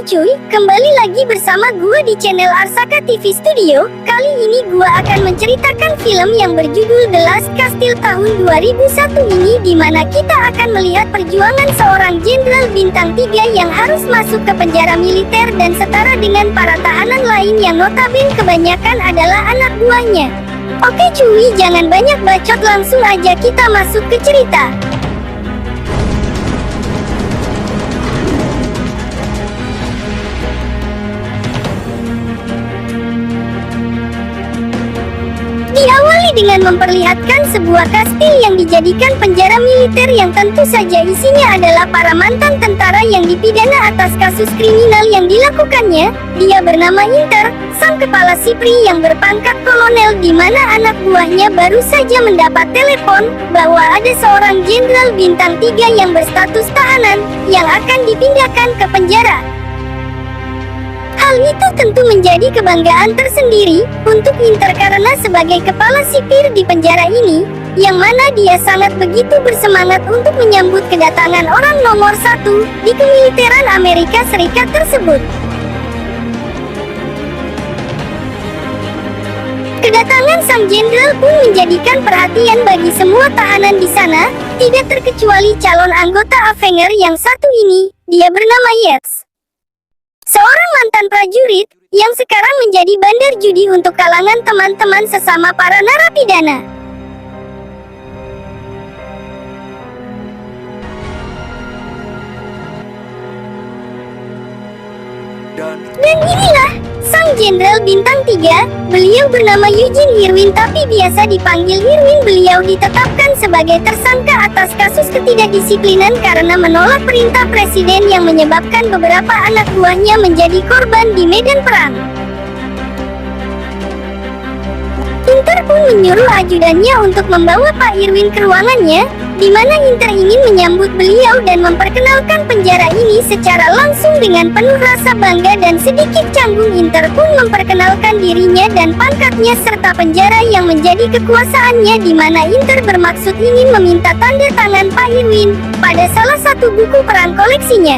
cuy, kembali lagi bersama gua di channel Arsaka TV Studio. Kali ini gua akan menceritakan film yang berjudul The Last Castle tahun 2001 ini, di mana kita akan melihat perjuangan seorang jenderal bintang 3 yang harus masuk ke penjara militer dan setara dengan para tahanan lain yang notabene kebanyakan adalah anak buahnya. Oke cuy, jangan banyak bacot, langsung aja kita masuk ke cerita. Diawali dengan memperlihatkan sebuah kastil yang dijadikan penjara militer yang tentu saja isinya adalah para mantan tentara yang dipidana atas kasus kriminal yang dilakukannya. Dia bernama Inter, sang kepala Sipri yang berpangkat kolonel, di mana anak buahnya baru saja mendapat telepon bahwa ada seorang jenderal bintang 3 yang berstatus tahanan yang akan dipindahkan ke penjara. Hal itu tentu menjadi kebanggaan tersendiri untuk Inter karena sebagai kepala sipir di penjara ini, yang mana dia sangat begitu bersemangat untuk menyambut kedatangan orang nomor 1 di kemiliteran Amerika Serikat tersebut. Kedatangan sang jenderal pun menjadikan perhatian bagi semua tahanan di sana, tidak terkecuali calon anggota Avenger yang satu ini. Dia bernama Yates, seorang mantan prajurit yang sekarang menjadi bandar judi untuk kalangan teman-teman sesama para narapidana. Dan inilah sang jenderal bintang 3, beliau bernama Eugene Irwin tapi biasa dipanggil Irwin. Beliau ditetapkan sebagai tersangka atas kasus ketidakdisiplinan karena menolak perintah presiden yang menyebabkan beberapa anak buahnya menjadi korban di medan perang. Inter pun menyuruh ajudannya untuk membawa Pak Irwin ke ruangannya, di mana Inter ingin menyambut beliau dan memperkenalkan penjara ini secara langsung. Dengan penuh rasa bangga dan sedikit canggung, Inter pun memperkenalkan dirinya dan pangkatnya serta penjara yang menjadi kekuasaannya, di mana Inter bermaksud ingin meminta tanda tangan Pak Irwin pada salah satu buku perang koleksinya.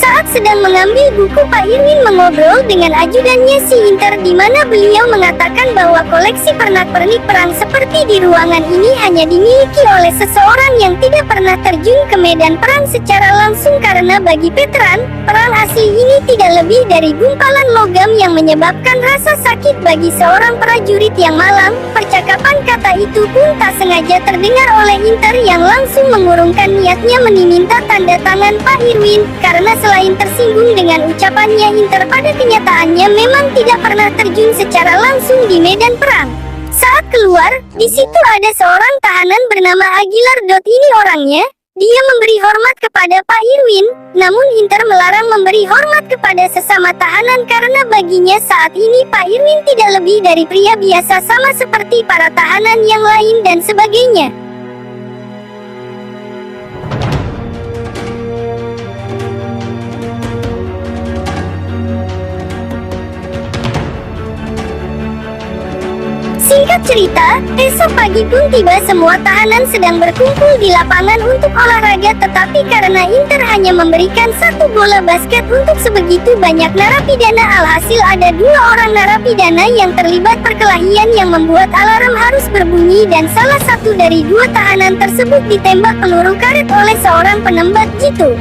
Saat sedang mengambil buku, Pak Irwin mengobrol dengan ajudannya si Inter, di mana beliau mengatakan bahwa koleksi pernak-pernik perang seperti di ruangan ini hanya dimiliki oleh seseorang yang tidak pernah terjun ke medan perang secara langsung, karena bagi veteran, perang asli ini tidak lebih dari gumpalan logam yang menyebabkan rasa sakit bagi seorang prajurit yang malang. Percakapan kata itu pun tak sengaja terdengar oleh Inter yang langsung mengurungkan niatnya meminta tanda tangan Pak Irwin, karena selain tersinggung dengan ucapannya, Inter pada kenyataannya memang tidak pernah terjun secara langsung di medan perang. Saat keluar, di situ ada seorang tahanan bernama Aguilar. Ini orangnya. Dia memberi hormat kepada Pak Irwin, namun Inter melarang memberi hormat kepada sesama tahanan karena baginya saat ini Pak Irwin tidak lebih dari pria biasa sama seperti para tahanan yang lain dan sebagainya. Singkat cerita, esok pagi pun tiba, semua tahanan sedang berkumpul di lapangan untuk olahraga, tetapi karena Inter hanya memberikan satu bola basket untuk sebegitu banyak narapidana, alhasil ada 2 orang narapidana yang terlibat perkelahian yang membuat alarm harus berbunyi dan salah satu dari 2 tahanan tersebut ditembak peluru karet oleh seorang penembak jitu.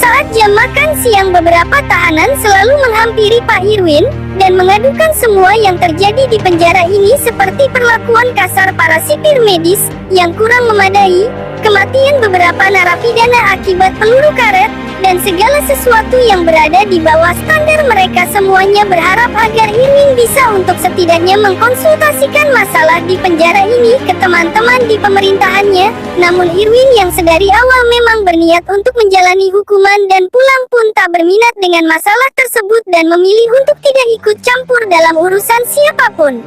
Saat jam makan siang, beberapa tahanan selalu menghampiri Pak Irwin dan mengadukan semua yang terjadi di penjara ini, seperti perlakuan kasar para sipir medis yang kurang memadai, kematian beberapa narapidana akibat peluru karet, dan segala sesuatu yang berada di bawah standar mereka. Semuanya berharap agar Irwin bisa untuk setidaknya mengkonsultasikan masalah di penjara ini ke teman-teman di pemerintahannya. Namun Irwin yang sedari awal memang berniat untuk menjalani hukuman dan pulang pun tak berminat dengan masalah tersebut dan memilih untuk tidak ikut campur dalam urusan siapapun.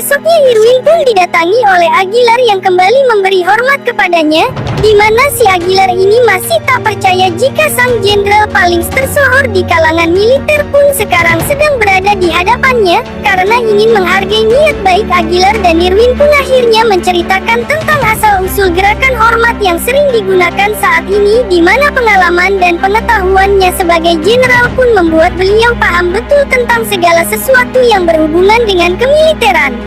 Esoknya Irwin pun didatangi oleh Aguilar yang kembali memberi hormat kepadanya, di mana si Aguilar ini masih tak percaya jika sang jenderal paling tersohor di kalangan militer pun sekarang sedang berada di hadapannya. Karena ingin menghargai niat baik Aguilar dan Irwin pun akhirnya menceritakan tentang asal-usul gerakan hormat yang sering digunakan saat ini, di mana pengalaman dan pengetahuannya sebagai jenderal pun membuat beliau paham betul tentang segala sesuatu yang berhubungan dengan kemiliteran.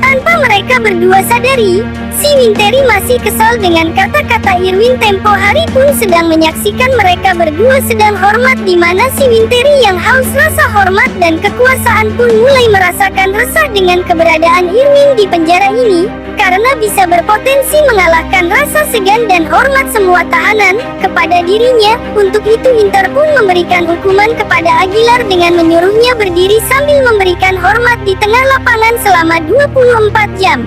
Tanpa mereka berdua sadari, si Winteri masih kesal dengan kata-kata Irwin. Tempo hari pun sedang menyaksikan mereka berdua sedang hormat, di mana si Winteri yang haus rasa hormat dan kekuasaan pun mulai merasakan resah dengan keberadaan Irwin di penjara ini, karena bisa berpotensi mengalahkan rasa segan dan hormat semua tahanan kepada dirinya. Untuk itu Inter pun memberikan hukuman kepada Aguilar dengan menyuruhnya berdiri sambil memberikan hormat di tengah lapangan selama 24 jam.